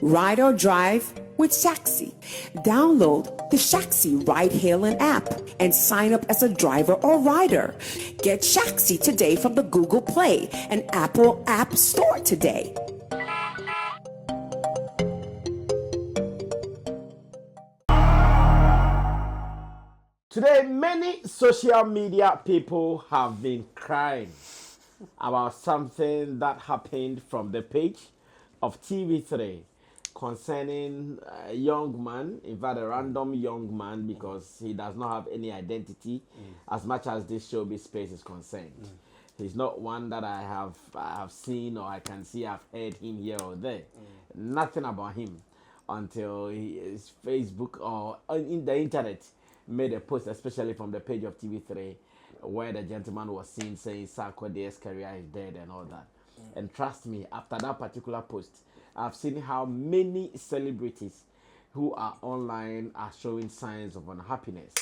Ride or drive with Shaxi. Download the Shaxi ride-hailing app and sign up as a driver or rider. Get Shaxi today from the Google Play and Apple App Store today. Today, many social media people have been crying about something that happened from the page of TV3 concerning a young man, in fact, a random young man, because he does not have any identity as much as this showbiz space is concerned. He's not one that I have seen or I can see I've heard him here or there. Nothing about him until his Facebook or in the internet made a post, especially from the page of TV3, where the gentleman was seen saying Sarkodie's career is dead and all that. And trust me, after that particular post, I've seen how many celebrities who are online are showing signs of unhappiness.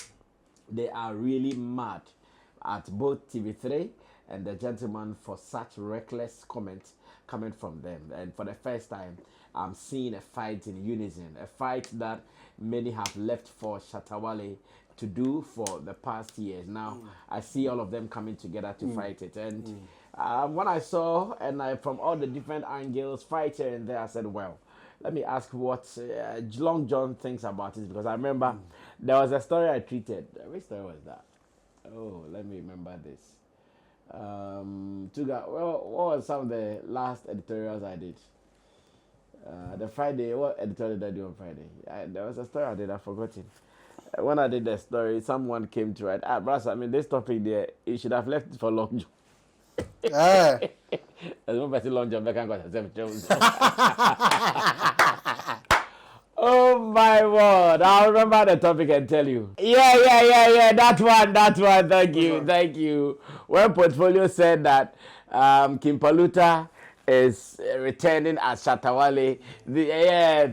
They are really mad at both TV3 and the gentleman for such reckless comments coming from them. And for the first time, I'm seeing a fight in unison, a fight that many have left for Shatta Wale to do for the past years. Now, I see all of them coming together to fight it. And when I saw, and from all the different angles, fight here and there, I said, well, let me ask what Long John thinks about it, because I remember there was a story I treated. Which story was that? Oh, let me remember this. What was some of the last editorials I did? The Friday, what editorial did I do on Friday? There was a story I did, I've forgotten. When I did the story, someone came to write, Brass, I mean, this topic there, you should have left it for Long John. There's no person Long John, Beckham got herself Jones. Oh my word, I'll remember the topic and tell you. Yeah, that one, thank you. When Portfolio said that Kim Paluta is returning as Shatta Wale.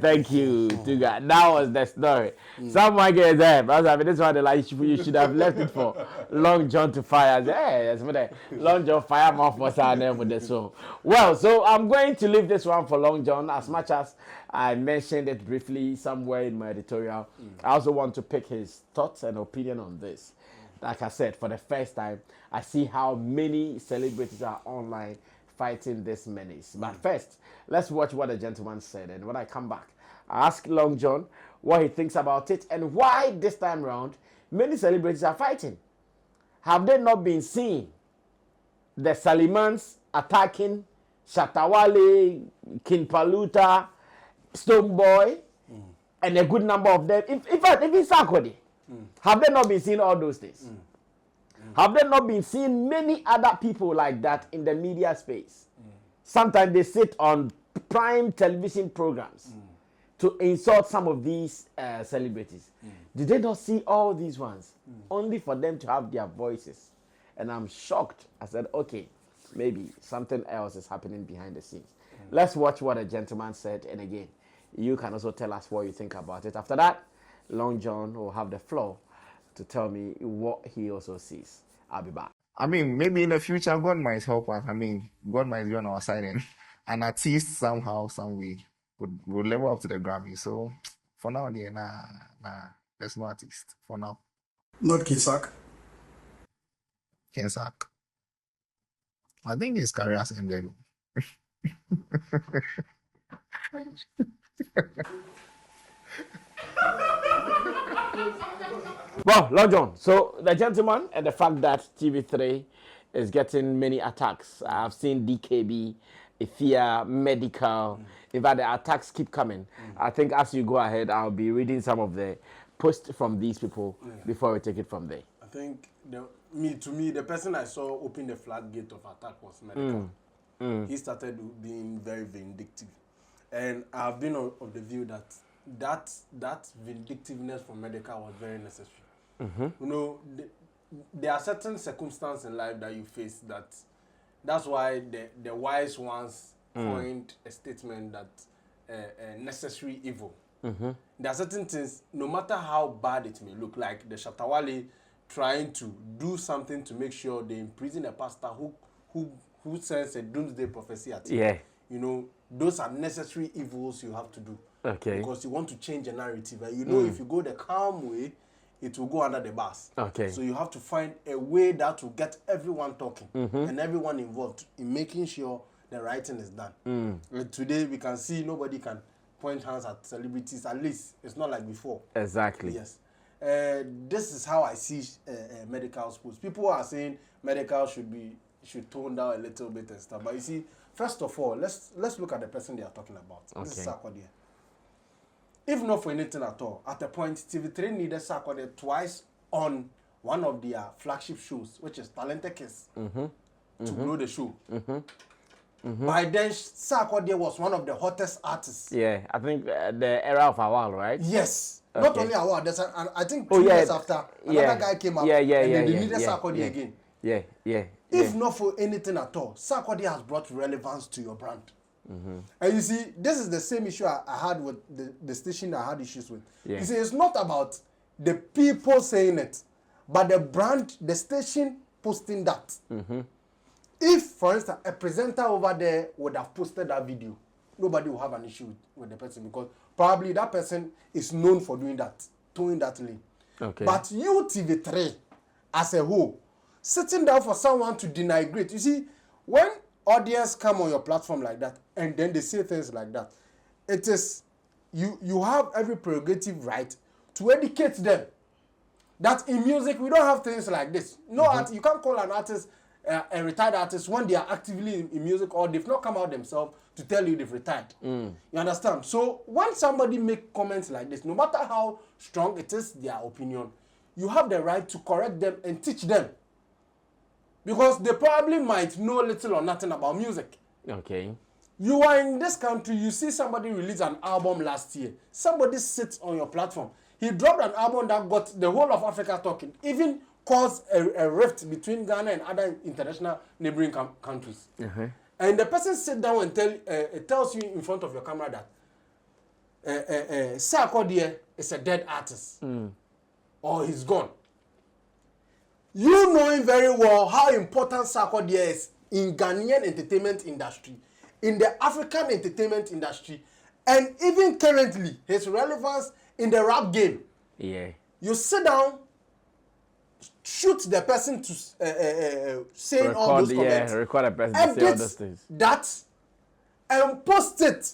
Thank you, Tuga. That was the story. Someone gets there. I mean, this one, like, you should have left it for Long John to fire. That's what Long John fire more for name with this one. Well, so I'm going to leave this one for Long John, as much as I mentioned it briefly somewhere in my editorial. I also want to pick his thoughts and opinion on this. Like I said, for the first time, I see how many celebrities are online fighting this menace. But first, let's watch what the gentleman said, and when I come back, I ask Long John what he thinks about it and why this time round many celebrities are fighting. Have they not been seeing the Salimans attacking Shatta Wale, King Paluta, Stoneboy, and a good number of them? In fact, even Sarkodie. Have they not been seeing all those things? Have they not been seeing many other people like that in the media space? Sometimes they sit on prime television programs to insult some of these celebrities. Did they not see all these ones? Only for them to have their voices. And I'm shocked. I said, okay, maybe something else is happening behind the scenes. Let's watch what a gentleman said. And again, you can also tell us what you think about it. After that, Long John will have the floor to tell me what he also sees. I'll be back. I mean, maybe in the future, God might help us. I mean, God might be on our side, and an artist somehow, some way would level up to the Grammy. So for now, there's no artist for now. Not Kisak. Kensak. I think his career has ended. Well, Long John, so the gentleman and the fact that TV3 is getting many attacks. I've seen DKB, Ethia, Medikal. In fact, the attacks keep coming. I think as you go ahead, I'll be reading some of the posts from these people before we take it from there. I think, to me, the person I saw open the floodgate of attack was Medikal. He started being very vindictive. And I've been of the view that vindictiveness from Medikal was very necessary. You know, there are certain circumstances in life that you face that's why the wise ones coined a statement that necessary evil. There are certain things, no matter how bad it may look, like the Shatta Wale trying to do something to make sure they imprison a pastor who sends a doomsday prophecy at him. you know, those are necessary evils you have to do. Okay. Because you want to change the narrative. And you know, if you go the calm way, it will go under the bus. Okay. So you have to find a way that will get everyone talking and everyone involved in making sure the writing is done. Today we can see nobody can point hands at celebrities. At least it's not like before. Exactly. Yes. This is how I see Medikal schools. People are saying Medikal should tone down a little bit and stuff. But you see, first of all, let's look at the person they are talking about. Okay. This is Sarkodie. If not for anything at all, at a point, TV3 needed Sarkodie twice on one of their flagship shows, which is Talented Kiss, to blow the show. By then, Sarkodie was one of the hottest artists. Yeah, I think the era of Wale, right? Yes. Okay. Not only Wale, there's I think 2 years after, another guy came up and they needed Sarkodie again. If not for anything at all, Sarkodie has brought relevance to your brand. And you see, this is the same issue I had with the station I had issues with. You see, it's not about the people saying it, but the brand, the station posting that. If, for instance, a presenter over there would have posted that video, nobody will have an issue with the person because probably that person is known for doing that, towing that lane. Okay. But you, TV3, as a whole, sitting down for someone to denigrate. You see, when audience come on your platform like that and then they say things like that, it is you have every prerogative right to educate them that in music we don't have things like this. No, you can't call an artist a retired artist when they are actively in music or they've not come out themselves to tell you they've retired. You understand? So when somebody make comments like this, no matter how strong it is their opinion, you have the right to correct them and teach them. Because they probably might know little or nothing about music. Okay. You are in this country, you see somebody release an album last year. Somebody sits on your platform. He dropped an album that got the whole of Africa talking. Even caused a rift between Ghana and other international neighboring countries. And the person sit down and tells you in front of your camera that Sarkodie is a dead artist. Or he's gone. You knowing very well how important Sarkodie is in Ghanaian entertainment industry, in the African entertainment industry, and even currently his relevance in the rap game. Yeah. You sit down, shoot the person to saying all those comments. Yeah, record a person to say all those things. That and post it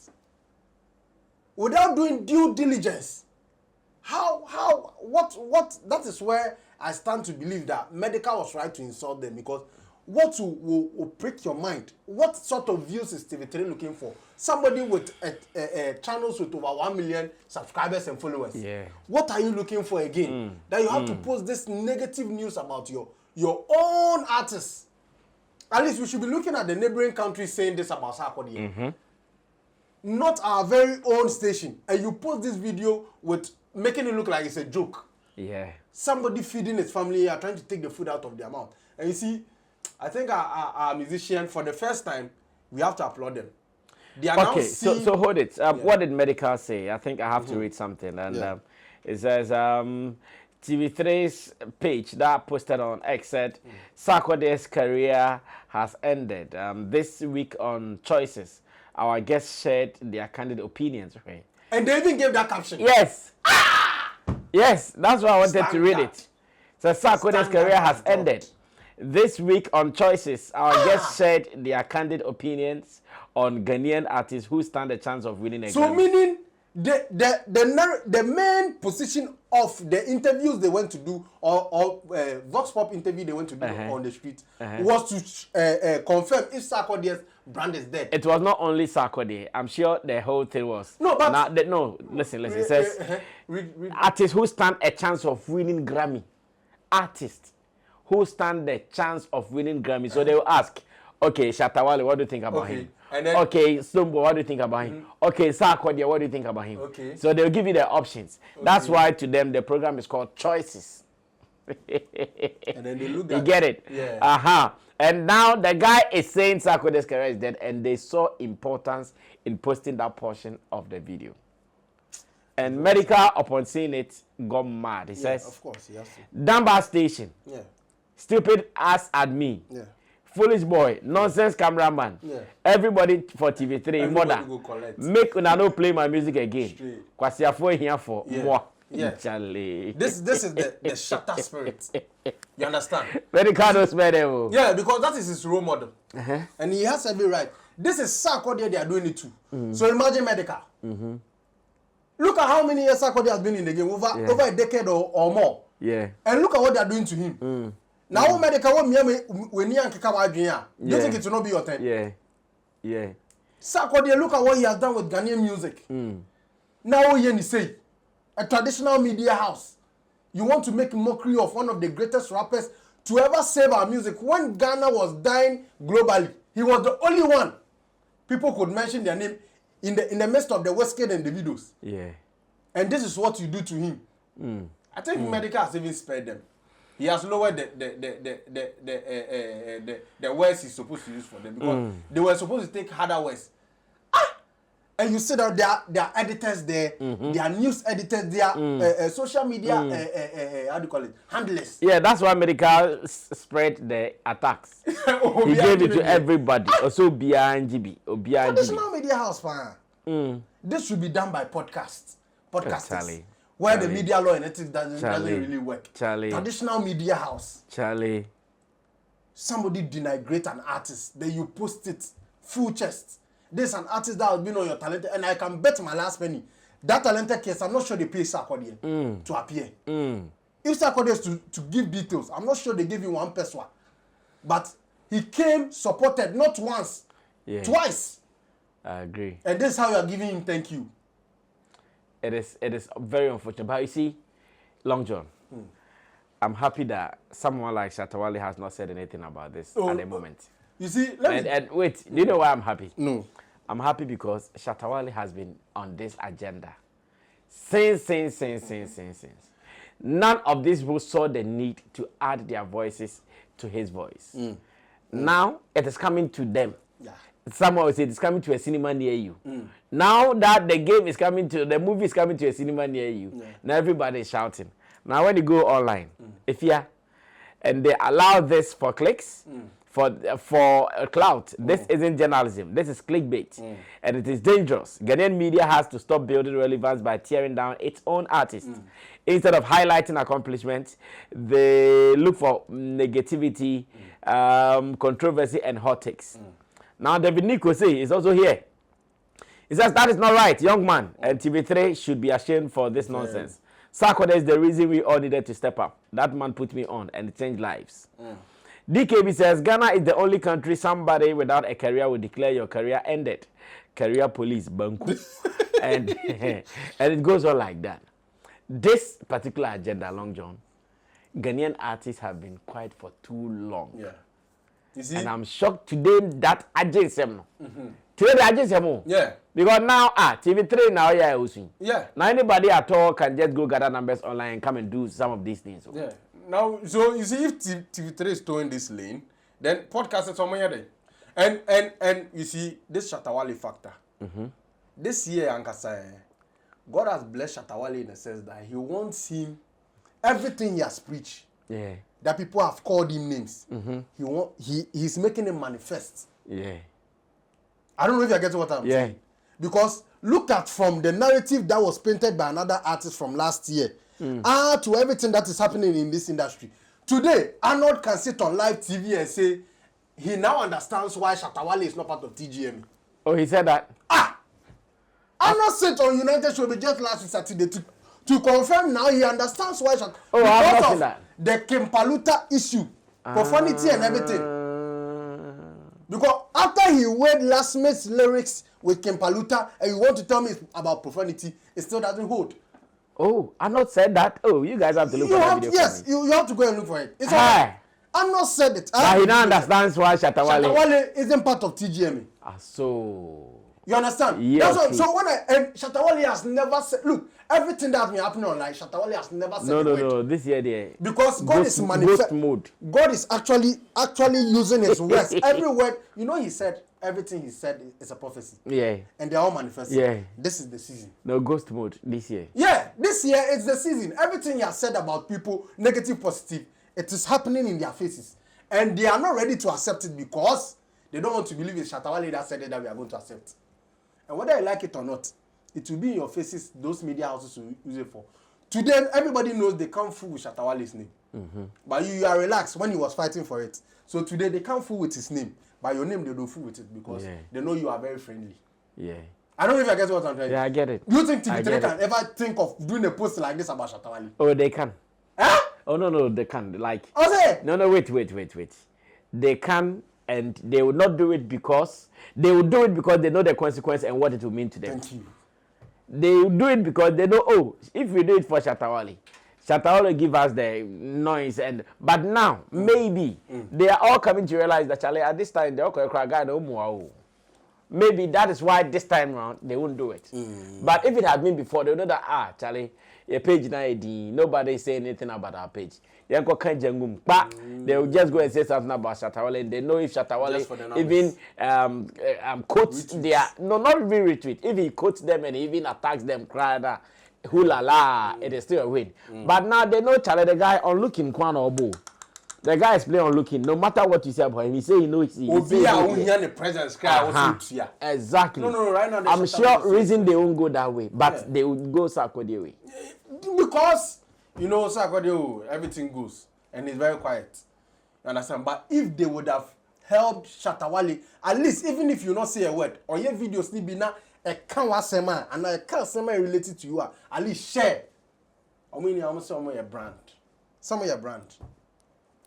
without doing due diligence. What that is where I stand to believe that Medikal was right to insult them, because what will prick your mind? What sort of views is TV3 looking for? Somebody with channels with over 1 million subscribers and followers. Yeah. What are you looking for again? That you have to post this negative news about your own artists. At least we should be looking at the neighboring countries saying this about Sarkodie. Not our very own station. And you post this video with making it look like it's a joke. Yeah. Somebody feeding his family are trying to take the food out of their mouth. And you see, I think our musician, for the first time, we have to applaud them. They are now seeing... so hold it. What did Medikal say? I think I have to read something. And it says, TV3's page that posted on X said, Sarkodie's career has ended. This week on Choices, our guests shared their candid opinions. Right? And they even gave that caption. Yes. Yes, that's why I wanted to read it. So Sarkodie's career has ended. This week on Choices, our guests shared their candid opinions on Ghanaian artists who stand a chance of winning a So Grammy. meaning the main position of the interviews they went to do, or Vox Pop interview they went to do on the street, was to confirm if Sarkodie's brand is dead. It was not only Sarkodie. I'm sure the whole thing was. No, but listen. It says artists who stand a chance of winning Grammy. Artists who stand the chance of winning Grammy. So they will ask, okay, Shatta, Wale, what do you think about him? And then, okay, Stumbo, what do you think about him? Okay, Sarkodie, what do you think about him? Okay. So they'll give you the options. That's why to them the program is called Choices. And then they look at you get it? Yeah. And now the guy is saying Sarkodie's career is dead, and they saw importance in posting that portion of the video. And Medikal, upon seeing it, got mad. He says, of course, he has to. Dunbar Station, Yeah. stupid ass admin, foolish boy, nonsense cameraman. Yeah. Everybody for TV3, Everybody mother. go collect. Make una no play my music again. Straight. Kwasiafo here for moi. Yeah. Charlie. This is the Shatta spirit. You understand? Medikal no spare them. Yeah, because that is his role model. And he has every right. This is Sarkodie they are doing it too. So imagine Medikal. Look at how many years Sarkodie has been in the game, over a decade or more. Yeah. And look at what they are doing to him. Now Medikal when you think it will not be your turn. Yeah. Yeah. Sarkodie, look at what he has done with Ghanaian music. Now you say a traditional media house. You want to make mockery of one of the greatest rappers to ever save our music. When Ghana was dying globally, he was the only one people could mention their name in the midst of the Westgate and the videos. Yeah. And this is what you do to him. I think Medikal has even spared them. He has lowered the words he's supposed to use for them because they were supposed to take harder words. And you see that there are editors there, there are news editors, there are social media, how do you call it, handlers. Yeah, that's why Medikal spread the attacks. He gave it to everybody. Also, BNGB. Traditional media house, this should be done by podcasters, where the media law and ethics doesn't really work. Traditional media house. Somebody denigrate an artist, then you post it full chest. There's an artist that has been on your talented, and I can bet my last penny that talented case. I'm not sure they pay Sarkodie to appear. If Sarkodie is to give details, I'm not sure they give him one peso. But he came supported not once, twice. I agree. And this is how you are giving him thank you. It is very unfortunate. But you see, Long John, I'm happy that someone like Shatta has not said anything about this at the moment. You see, and wait, do you know why I'm happy? No. I'm happy because Shatta has been on this agenda since. None of these people saw the need to add their voices to his voice. Now it is coming to them. Yeah. Someone will say it's coming to a cinema near you. Now that the game is coming to, the movie is coming to a cinema near you. Now everybody is shouting. Now when you go online, and they allow this for clicks, for clout, this isn't journalism. This is clickbait, and it is dangerous. Ghanaian media has to stop building relevance by tearing down its own artists. Instead of highlighting accomplishments, they look for negativity, controversy, and hot takes. Now, David Nikose is also here. He says that is not right, young man, and TV3 should be ashamed for this nonsense. Sarkodie is the reason we all needed to step up. That man put me on, and it changed lives. DKB says, Ghana is the only country somebody without a career will declare your career ended. Career police, banku. and it goes on like that. This particular agenda, Long John, Ghanaian artists have been quiet for too long. Yeah. You see? And I'm shocked today that Ajay today the Ajay Yeah. Because now, TV3 now, Yeah. Now anybody at all can just go gather numbers online and come and do some of these things. Yeah. Now, so you see, if TV3 is towing this lane, then podcast is somewhere there. And you see, this Shatta factor. This year, Ankasa, God has blessed Shatta in the sense that he wants him, everything he has preached, that people have called him names, he's making him manifest. I don't know if you're getting what I'm saying. Because look at from the narrative that was painted by another artist from last year, to everything that is happening in this industry. Today, Arnold can sit on live TV and say he now understands why Shatta is not part of TGM. Oh, he said that? Arnold sit on United Show just last week Saturday to confirm now he understands why Shatta. Oh, I've not seen that. The Kempaluta issue, profanity and everything. Because after he read last month's lyrics with Kempaluta and you want to tell me about profanity, it still doesn't hold. Oh, I'm not said that. Oh, you guys have to look for that video. Yes, you have to go and look for it. It's all right. I'm not said it. But he now understands why Shatta isn't part of TGM. So you understand? Yeah. So when Shatta has never said, look, everything that has been happening online, Shatta has never said. No. This year there. Because God is manifest mode. God is actually using his words. Every word, you know, he said everything he said is a prophecy. Yeah. And they're all manifesting. Yeah. This is the season. No, ghost mode this year. Yeah, this year it's the season. Everything he has said about people, negative, positive, it is happening in their faces. And they are not ready to accept it because they don't want to believe it's Shatta Wale that said it that we are going to accept. And whether you like it or not, it will be in your faces, those media houses will use it for. Today, everybody knows they can't fool with Shatta Wale's name. But you are relaxed when he was fighting for it. So today, they can't fool with his name. By your name, they don't fool with it because they know you are very friendly. Yeah. I don't know if I get what I'm trying. Yeah, I get it. Do you think TV3 can ever think of doing a post like this about Shatta Wale? Oh, they can. Huh? Oh, no, they can. Like, Okay. no, wait. They can, and they will not do it because they will do it because they know the consequence and what it will mean to them. Thank you. They will do it because they know, oh, if we do it for Shatta Wale give us the noise. But now, maybe, they are all coming to realize that, Charlie, at this time, they're all going to cry, God, oh, wow. Maybe that is why this time around, they won't do it. But if it had been before, they would know that, Charlie, your page now, nobody is saying anything about our page. They will just go and say something about Shatta Wale, and they know if Shatta Wale even quotes their, no, not even retweet, if he quotes them and even attacks them, cry that, hula la, it is still a win. But now they know, Charlie, the guy on looking, Kwan or Bo. The guy is playing on looking. No matter what you say about him, he say he knows. The presence cry. Exactly. No. Right now, I'm sure reason they won't go that way, but they would go Sarkodie way. Because you know Sarkodie, everything goes and it's very quiet. You understand? But if they would have helped Shatta Wale, at least even if you not say a word or your videos need be now a can wasema and a can sema related to you, at least share. I mean, I'm some of your brand,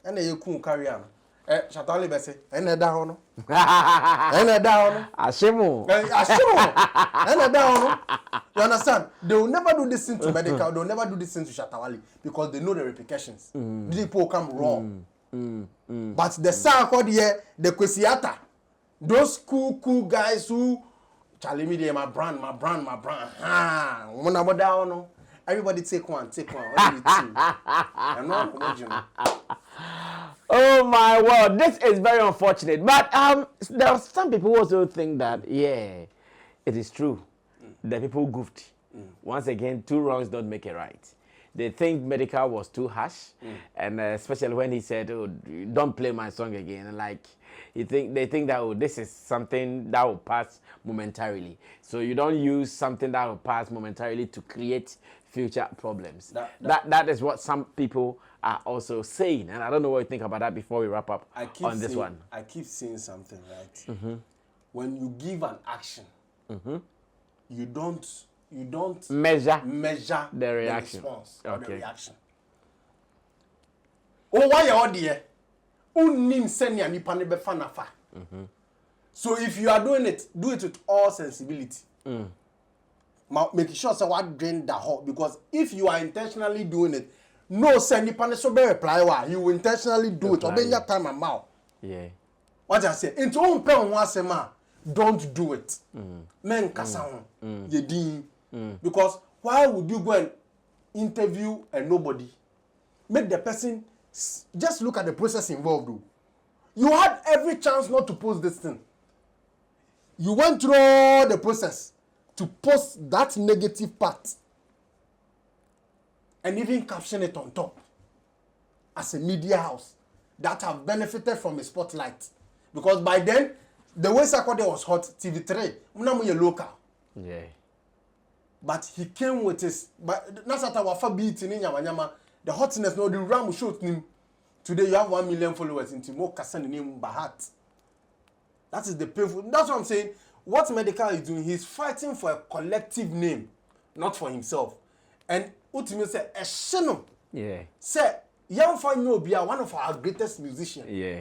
and then you couldn't carry on. Shatta Wale be say, "Ene da hono, ene da hono." Ashimo. Ene da hono. You understand? They will never do this thing to Medikal. They will never do this thing to Shatta Wale because they know the repercussions. People come raw. But the Sarkodie, the Kwesiata, those cool guys who Charlie me my brand. Everybody take one. Only two. I'm not commotion. Oh my word, this is very unfortunate. But there are some people who also think that it is true. The people goofed. Once again, 2 wrongs don't make it right. They think Medikal was too harsh, and especially when he said, "Oh, don't play my song again," and like they think that this is something that will pass momentarily. So you don't use something that will pass momentarily to create future problems. That is what some people are also saying, and I don't know what you think about that before we wrap up on this one. I keep saying something, right? When you give an action, you don't measure the reaction. The response or the reaction. Oh, why you all there? Unim senya nipa ne befa nafa. So if you are doing it, do it with all sensibility. Make sure say what drain the hole, because if you are intentionally doing it, no send nipa ne so be reply wa, you will intentionally do it. Obenya time and mouth. Yeah. What I say, into on pe on asema, don't do it. Men kasa ho. Ye din. Because why would you go and interview a nobody? Make the person just look at the process involved. Though. You had every chance not to post this thing. You went through all the process to post that negative part and even caption it on top as a media house that have benefited from a spotlight. Because by then, the way Sarkodie was hot, TV3, unamu local. Yeah. But he came with his, but Nasata wafa beat in Yamanyama, the hotness, no, the ram showed him. Today you have 1 million followers in Timo Kasan name Bahat. That is the painful. That's what I'm saying. What Medikal is doing, he's fighting for a collective name, not for himself. And ultimately say, a sheno. Yeah. Say, young fan no be one of our greatest musicians. Yeah.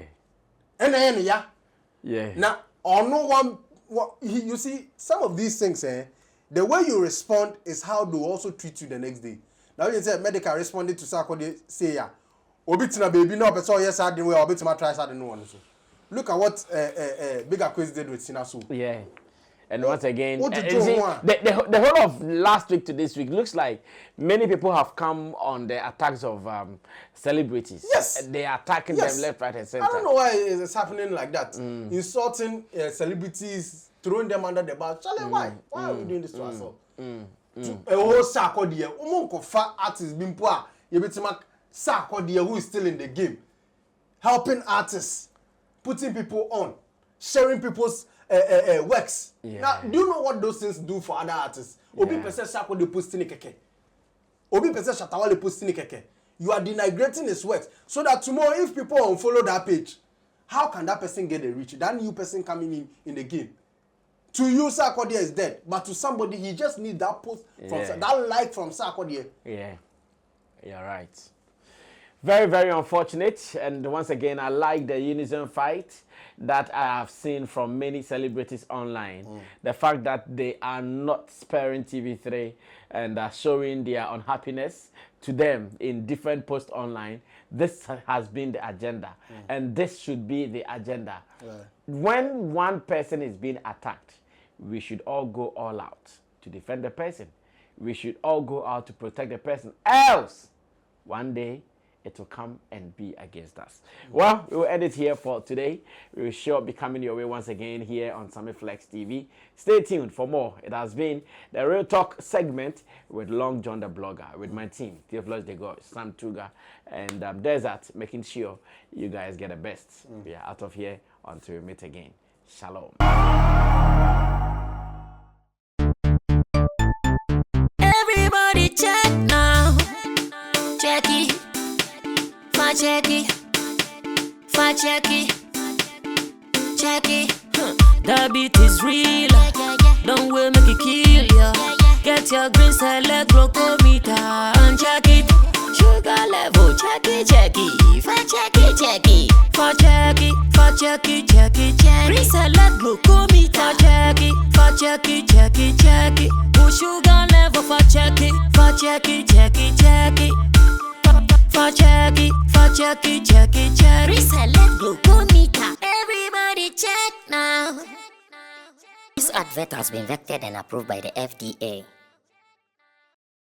And yeah. Yeah. Now, or no one, you see, some of these things, the way you respond is how they also treat you the next day. Now you say Medikal responded to Sarkodie, say yeah, obitina baby no person yes I didn't way obitima try I didn't want to. Look at what Bigger Quiz did with Sinasu. Yeah. And once again, the whole of last week to this week looks like many people have come on the attacks of celebrities. Yes. They are attacking them left, right, and center. I don't know why it's happening like that. Insulting celebrities, throwing them under the bus. Charlie, why? Why are we doing this to ourselves? A whole Sarkodie, umonko fa artist bimpoa, yebetima Sarkodie who is still in the game. helping artists, putting people on, sharing people's works. Yeah. Now, do you know what those things do for other artists? Obi pese Sarkodie posting keke. Obi pese Shatta Wale posting keke. You are denigrating his works so that tomorrow, if people unfollow that page, how can that person get a reach? That new person coming in the game. To you, Sarkodie is dead, but to somebody, he just needs that post from that like from Sarkodie. Yeah, you're right. Very, very unfortunate. And once again, I like the unison fight that I have seen from many celebrities online. The fact that they are not sparing TV3 and are showing their unhappiness to them in different posts online. This has been the agenda. And this should be the agenda. When one person is being attacked, we should all go all out to defend the person. We should all go out to protect the person. Else, one day, it will come and be against us. Well, we will end it here for today. We will sure be coming your way once again here on Sammy Flex TV. Stay tuned for more. It has been the Real Talk segment with Long John the Blogger, with my team, Theophilus De God, Sam Tuga, and Desert, making sure you guys get the best. We are out of here until we meet again. Shalom. Everybody check now. Check it. Check it. Check it. Check it. The beat is real. Don't wait, make it kill ya. Get your green select glucometer and check it. Sugar level, check it, check it. Check it, check it. Check it, check it, check it, check it. Green select glucometer. Check it, check it, check it, check it. Put sugar level, check it, check it, check it, check it. Check it, check it, check it. Reselect glucometer. Everybody check now. This advert has been vetted and approved by the FDA.